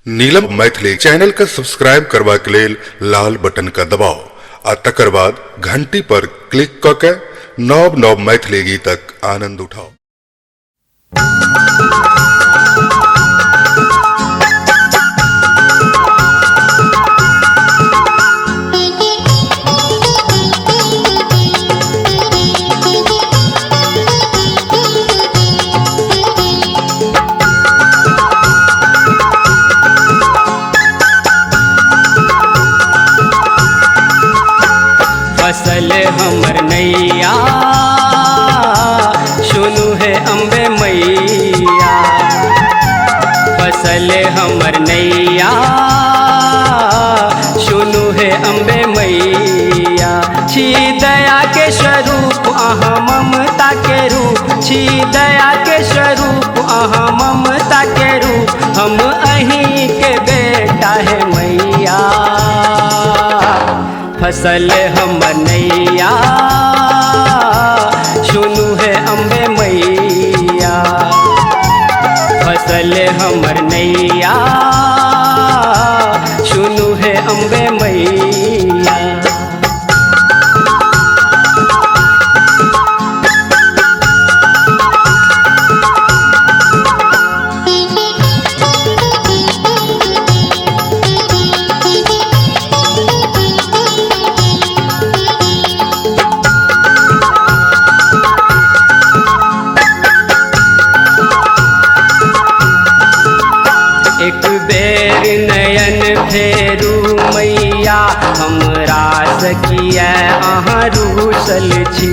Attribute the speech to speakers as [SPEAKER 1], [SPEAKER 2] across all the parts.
[SPEAKER 1] नीलम Maithili channel का subscribe करबा के लेल लाल बटन का दबाव आ तकर बाद घंटी पर क्लिक क के नव नव मैथिली गीतक आनंद उठाओ।
[SPEAKER 2] फसल हमर नैया सुनु है अम्बे मैया, फसल हमर नैया सुनु है अम्बे मैया। छी दया के स्वरूप अहाँ ममता के रूप, छी दया के स्वरूप अहाँ ममता के रूप, हम अहीं के बेटा है मैया। फसल हमर नैया सुनु है अम्बे मैया, फसल हमर नैया सुनु है अम्बे मैया। एक बेर नयन फेरू मैया, हमरा सकिया अहाँ रूसल छी।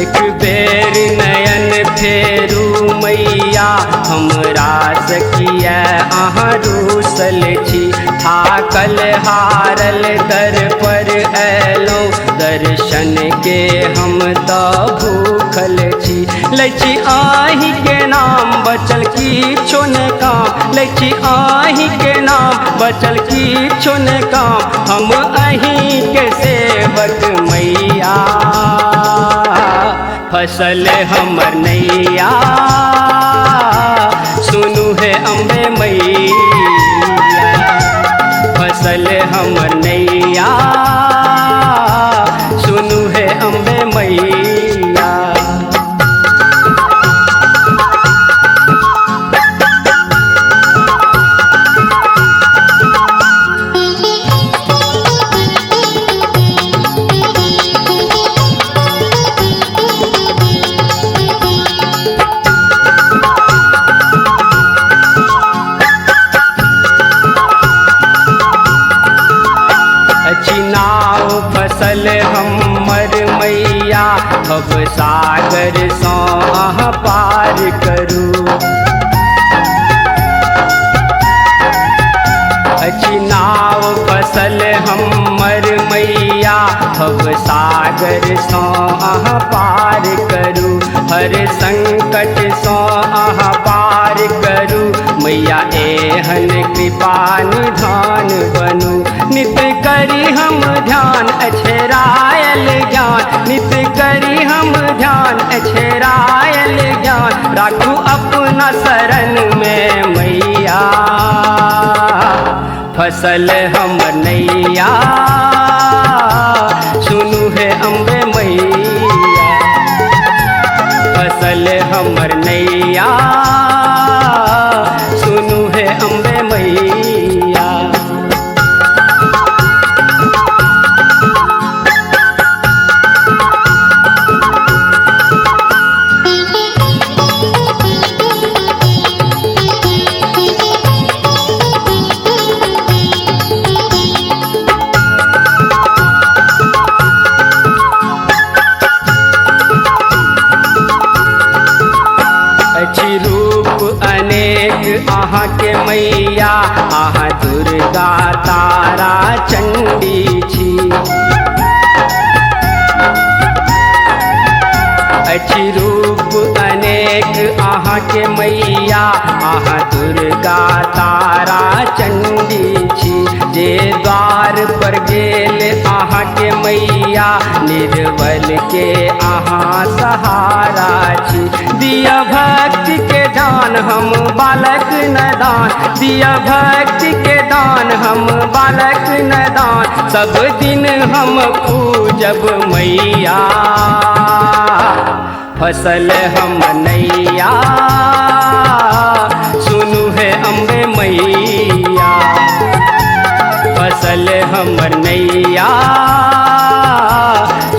[SPEAKER 2] एक बेर नयन फेरू मैया, हमरा सकिया अहाँ रूसल छी। थाकल हारल दर पर अयलौं, दर्शन के हम तो भूखल छी। लैछी आही के नाम बचल किछो ने काम, लैछी आही के नाम बचल किछो ने काम, हम अहीं के सेवक मैया। फसल हमर नैया सुनु है अम्बे मैया, फसल हमर नैया सुनु है अम्बे मैया। नाव फसल हमर मैया, भव सागर सँ अहाँ पार करू। नाव फसल हमर मैया, भव सागर सँ अहाँ पार करू। हर संकट सँ अहाँ पार करू, मैया एहन कृपा निधान बनू। नित करी हम ध्यान अछरायल ज्ञान, नित करी हम ध्यान अछरायल ज्ञान, राखू अपना शरण में मैया। फसल हमर नैया सुनु है अम्बे मैया, फसल हमर नैया सुनु है अम्बे मैया। रूप अनेक अहाँ के मैया, अहाँ दुर्गा तारा चंडी छी। अच्छी रूप अनेक अहाँ के मैया, अहाँ दुर्गा तारा चंडी छी। जे द्वार पर गेल अहाँ के मैया, निर्बल के अहाँ सहारा छी। दिया भक्ति के दान हम बालक नदान, दिया भक्ति के दान हम बालक नदान। सब दिन हम पूजब मैया, फसल हम नैया, सुनु है अम्बे मैया, फसल हमर नैया,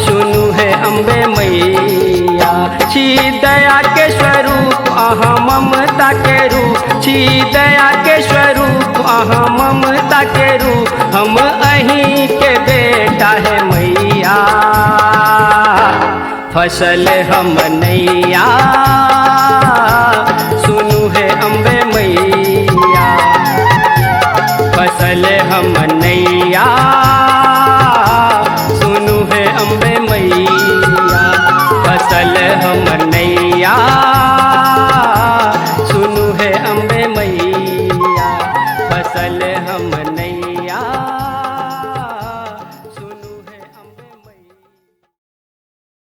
[SPEAKER 2] सुनु है अम्बे मैया। छी दया के स्वरूप अहाँ ममता के रूप, छी दया के स्वरूप अहाँ ममता के रूप, हम अहीं के बेटा है मैया, फसल हम नैया।